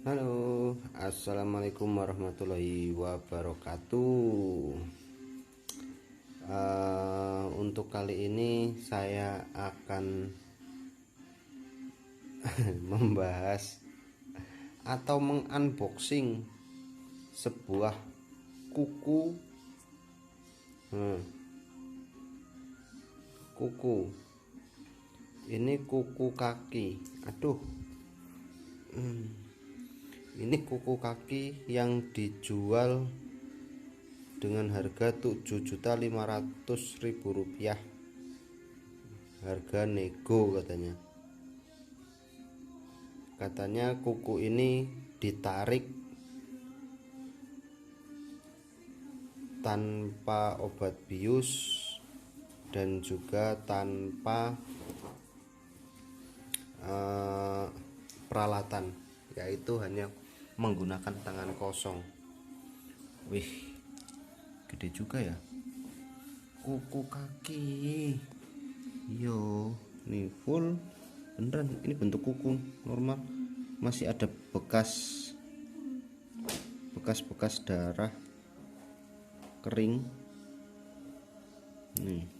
Halo, assalamualaikum warahmatullahi wabarakatuh. Untuk kali ini saya akan membahas atau mengunboxing sebuah kuku. Kuku ini kuku kaki. Aduh, ini kuku kaki yang dijual dengan harga Rp7.500.000. Harga nego katanya kuku ini ditarik tanpa obat bius dan juga tanpa peralatan, yaitu hanya menggunakan tangan kosong. Wih, gede juga ya kuku kaki. Yo, ini full beneran, ini bentuk kuku normal, masih ada bekas darah kering nih.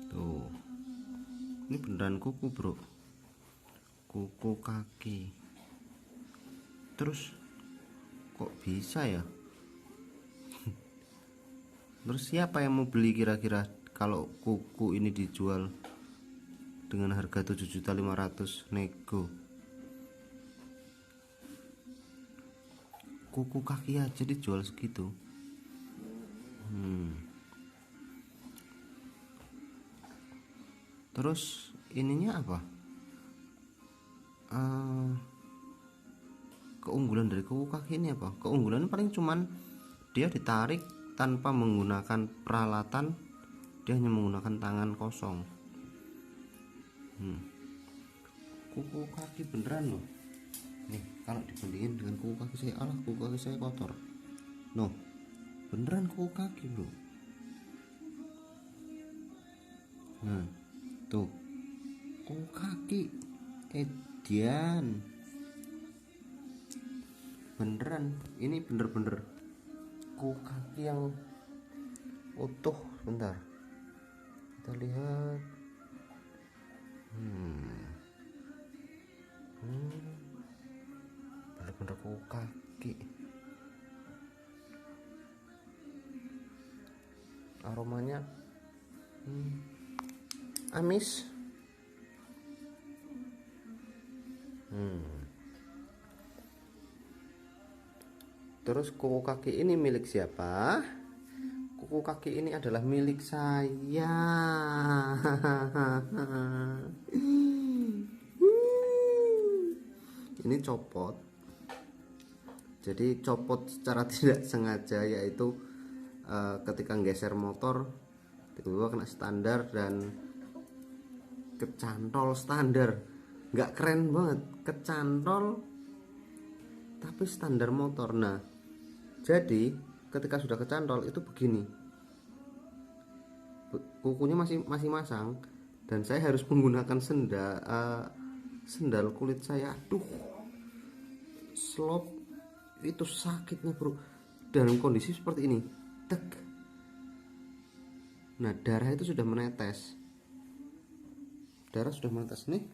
Tuh, ini beneran kuku bro, kuku kaki. Terus kok bisa ya? Terus siapa yang mau beli kira-kira kalau kuku ini dijual dengan harga 7.500.000 nego? Kuku kaki aja dijual segitu. Terus ininya apa? Keunggulan dari kuku kaki ini apa? Keunggulan paling cuman dia ditarik tanpa menggunakan peralatan, dia hanya menggunakan tangan kosong. Kuku kaki beneran loh. Nih, kalau dibandingin dengan kuku kaki saya, kuku kaki saya kotor. No, beneran kuku kaki bro. Tuh, kuku kaki edian beneran. Ini bener-bener kuku kaki yang utuh. Bentar, kita lihat. Bener-bener kuku kaki. Aromanya amis. Terus kuku kaki ini milik siapa? Kuku kaki ini adalah milik saya. Ini copot. Jadi copot secara tidak sengaja, yaitu ketika geser motor tiba-tiba kena standar dan kecantol standar. Nggak keren banget, kecantol tapi standar motor. Nah, jadi ketika sudah kecantol itu begini, kukunya masih masang dan saya harus menggunakan sendal kulit saya. Aduh, slop itu sakitnya bro, dalam kondisi seperti ini. Tek. Nah, darah itu sudah menetes. Nih,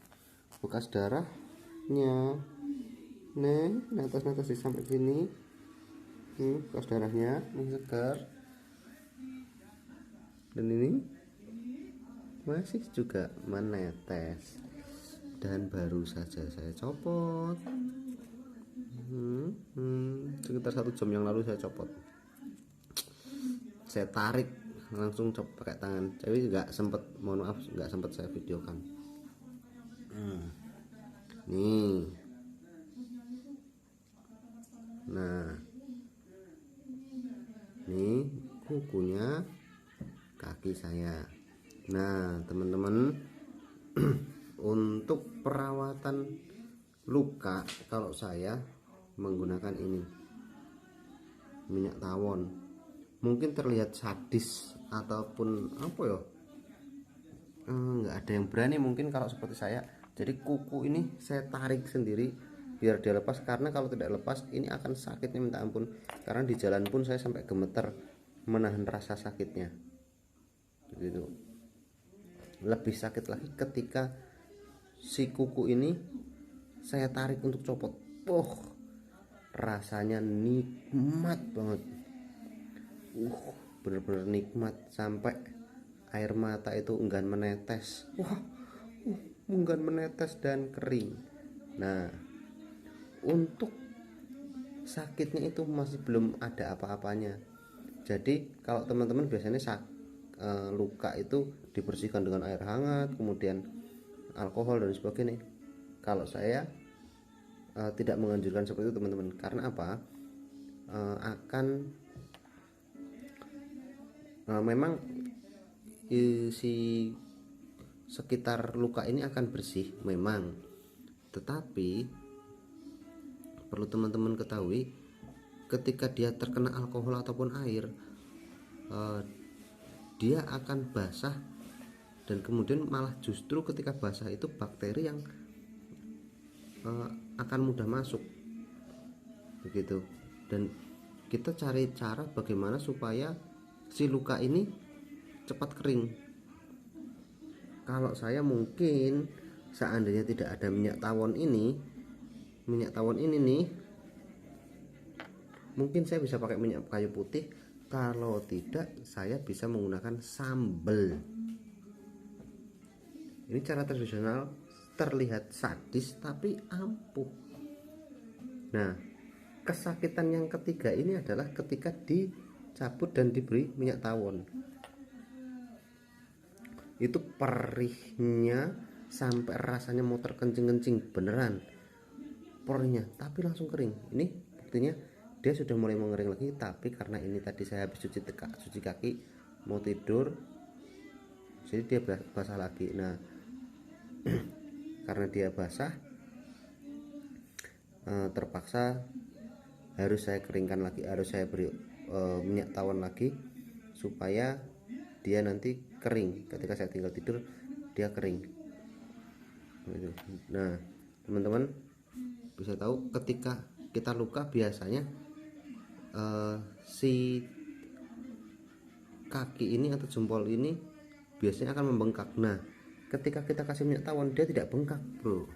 bekas darahnya. Nih, netes di sampai sini. Bekas darahnya, ini segar. Dan ini masih juga menetes. Dan baru saja saya copot. Sekitar 1 jam yang lalu saya copot. Saya tarik langsung pakai tangan, tapi nggak sempet, mohon maaf, nggak sempet saya videokan. Nih, nah, nih kukunya kaki saya. Nah teman-teman, untuk perawatan luka kalau saya menggunakan ini minyak tawon. Mungkin terlihat sadis ataupun apa ya, nggak ada yang berani mungkin kalau seperti saya. Jadi kuku ini saya tarik sendiri biar dia lepas, karena kalau tidak lepas ini akan sakitnya minta ampun. Karena di jalan pun saya sampai gemeter menahan rasa sakitnya. Begitu. Lebih sakit lagi ketika si kuku ini saya tarik untuk copot. Rasanya nikmat banget. Bener-bener nikmat sampai air mata itu enggan menetes. Enggan menetes dan kering. Nah, untuk sakitnya itu masih belum ada apa-apanya. Jadi kalau teman-teman biasanya luka itu dibersihkan dengan air hangat, kemudian alkohol dan sebagainya. Kalau saya tidak menganjurkan seperti itu teman-teman. Karena apa? Akan memang si sekitar luka ini akan bersih memang, tetapi perlu teman-teman ketahui, ketika dia terkena alkohol ataupun air, dia akan basah, dan kemudian malah justru ketika basah itu bakteri yang akan mudah masuk begitu. Dan kita cari cara bagaimana supaya si luka ini cepat kering. Kalau saya mungkin seandainya tidak ada minyak tawon ini nih, mungkin saya bisa pakai minyak kayu putih. Kalau tidak, saya bisa menggunakan sambal. Ini cara tradisional, terlihat sadis tapi ampuh. Nah, kesakitan yang ketiga ini adalah ketika dicabut dan diberi minyak tawon. Itu perihnya sampai rasanya mau terkencing-kencing beneran, perihnya, tapi langsung kering. Ini buktinya dia sudah mulai mengering lagi, tapi karena ini tadi saya habis cuci kaki mau tidur, jadi dia basah lagi. Nah, karena dia basah, terpaksa harus saya keringkan lagi, harus saya beri minyak tawon lagi supaya dia nanti kering. Ketika saya tinggal tidur dia kering. Nah, teman-teman bisa tahu ketika kita luka biasanya si kaki ini atau jempol ini biasanya akan membengkak. Nah, ketika kita kasih minyak tawon dia tidak bengkak, bro.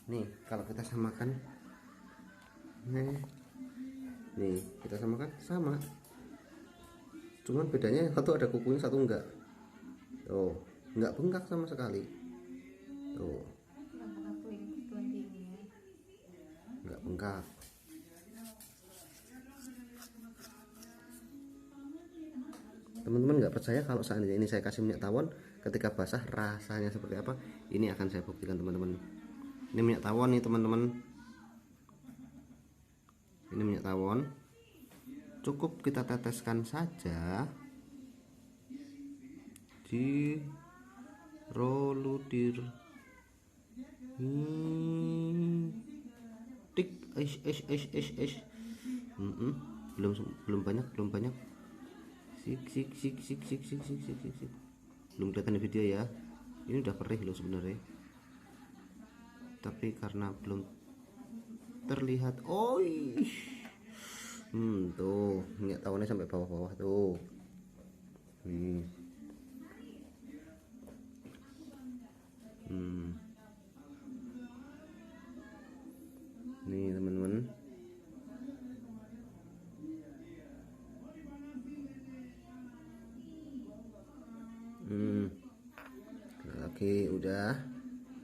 Nih, kalau kita samakan, nih kita samakan, sama, cuman bedanya satu ada kukunya, satu enggak. Tuh, enggak bengkak sama sekali. Tuh, enggak bengkak. Teman-teman nggak percaya kalau seandainya ini saya kasih minyak tawon, ketika basah rasanya seperti apa? Ini akan saya buktikan teman-teman. Ini minyak tawon nih teman-teman. Ini minyak tawon. Cukup kita teteskan saja di rolutir. Tik, belum banyak. Sik. Belum kelihatan di video ya. Ini udah perih loh sebenarnya, tapi karena belum terlihat. Tuh minyak tawonnya sampai bawah-bawah tuh. Nih teman-teman. Oke, udah.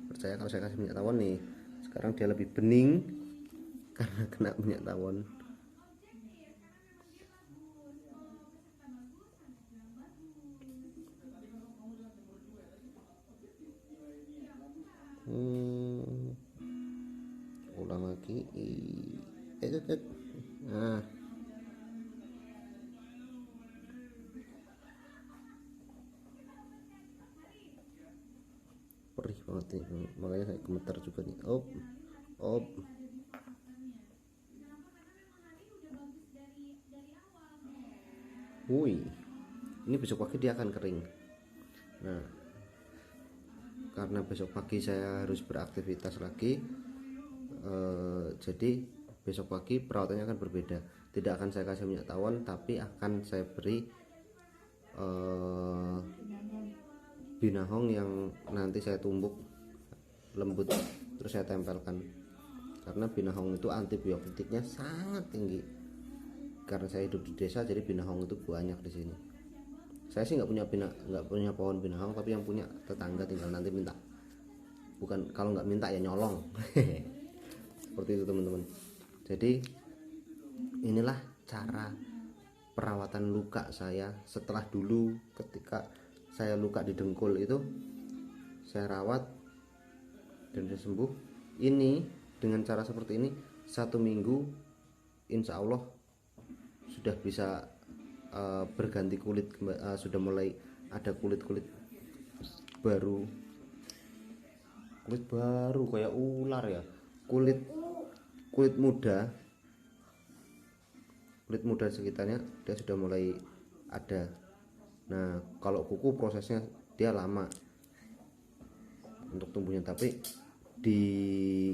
Percaya kalau saya kasih minyak tawon nih, sekarang dia lebih bening karena kena minyak tawon. Ulang lagi. Nah, perih banget nih, makanya saya gemetar juga nih. Wih, ini besok pagi dia akan kering. Nah, karena besok pagi saya harus beraktivitas lagi. Jadi besok pagi perawatannya akan berbeda, tidak akan saya kasih minyak tawon, tapi akan saya beri binahong yang nanti saya tumbuk lembut terus saya tempelkan, karena binahong itu antibiotiknya sangat tinggi. Karena saya hidup di desa, jadi binahong itu banyak di sini. Saya sih nggak punya pohon binahong, tapi yang punya tetangga, tinggal nanti minta. Bukan, kalau nggak minta ya nyolong. Seperti itu teman-teman. Jadi inilah cara perawatan luka saya setelah dulu ketika saya luka di dengkul itu saya rawat dan sudah sembuh. Ini dengan cara seperti ini 1 minggu insya Allah sudah bisa berganti kulit, sudah mulai ada kulit baru kayak ular ya, kulit muda sekitarnya dia sudah mulai ada. Nah kalau kuku prosesnya dia lama untuk tumbuhnya, tapi di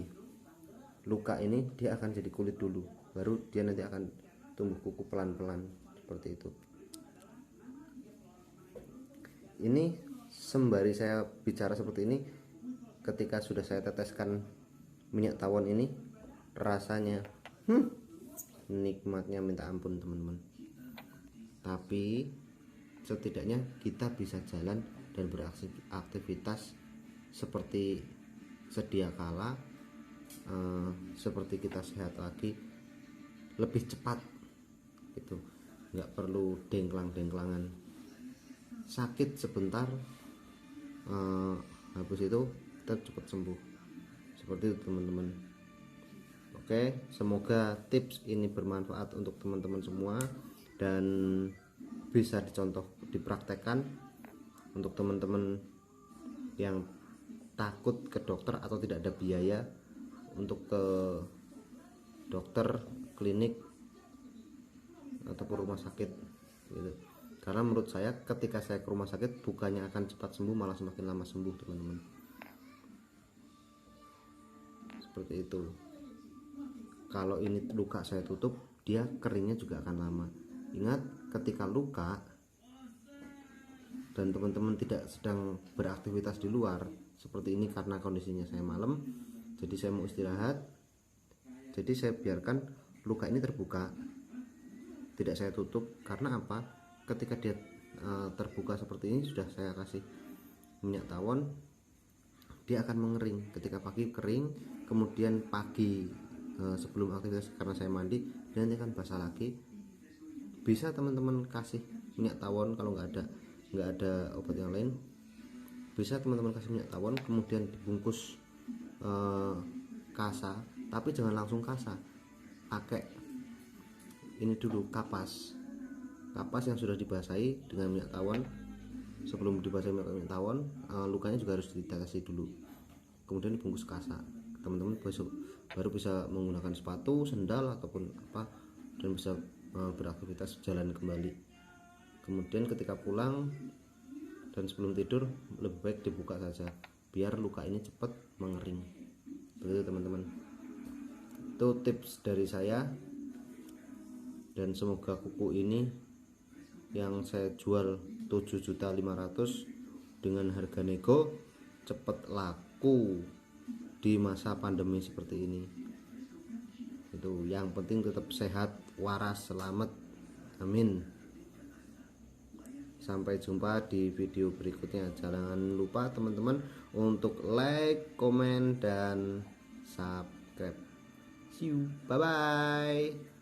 luka ini dia akan jadi kulit dulu, baru dia nanti akan tumbuh kuku pelan-pelan seperti itu. Ini sembari saya bicara seperti ini, ketika sudah saya teteskan minyak tawon ini, rasanya nikmatnya minta ampun teman-teman. Tapi setidaknya kita bisa jalan dan beraktivitas seperti sedia kala, seperti kita sehat lagi, lebih cepat gitu. Nggak perlu dengklang-dengklangan, sakit sebentar, habis itu kita cepat sembuh. Seperti itu teman-teman. Oke, semoga tips ini bermanfaat untuk teman-teman semua dan bisa dicontoh, dipraktekkan untuk teman-teman yang takut ke dokter atau tidak ada biaya untuk ke dokter, klinik ataupun rumah sakit gitu. Karena menurut saya ketika saya ke rumah sakit bukannya akan cepat sembuh, malah semakin lama sembuh teman-teman. Seperti itu. Kalau ini luka saya tutup, dia keringnya juga akan lama. Ingat, ketika luka dan teman-teman tidak sedang beraktivitas di luar seperti ini, karena kondisinya saya malam, jadi saya mau istirahat, jadi saya biarkan luka ini terbuka, tidak saya tutup. Karena apa? Ketika dia terbuka seperti ini, sudah saya kasih minyak tawon, dia akan mengering. Ketika pagi kering, kemudian pagi sebelum aktivitas, karena saya mandi, dan nanti akan basah lagi. Bisa teman-teman kasih minyak tawon, kalau nggak ada obat yang lain, bisa teman-teman kasih minyak tawon, kemudian dibungkus kasa, tapi jangan langsung kasa, pakai ini dulu, kapas yang sudah dibasahi dengan minyak tawon. Sebelum dibasahi minyak tawon, lukanya juga harus ditetesi dulu, kemudian dibungkus kasa. Teman-teman baru bisa menggunakan sepatu, sendal ataupun apa, dan bisa beraktivitas jalan kembali. Kemudian ketika pulang dan sebelum tidur, lebih baik dibuka saja biar luka ini cepat mengering. Begitu teman-teman. Itu tips dari saya, dan semoga kuku ini yang saya jual 7.500.000 dengan harga nego cepat laku di masa pandemi seperti ini. Itu yang penting, tetap sehat, waras, selamat, amin. Sampai jumpa di video berikutnya. Jangan lupa teman-teman untuk like, komen, dan subscribe. See you, bye bye.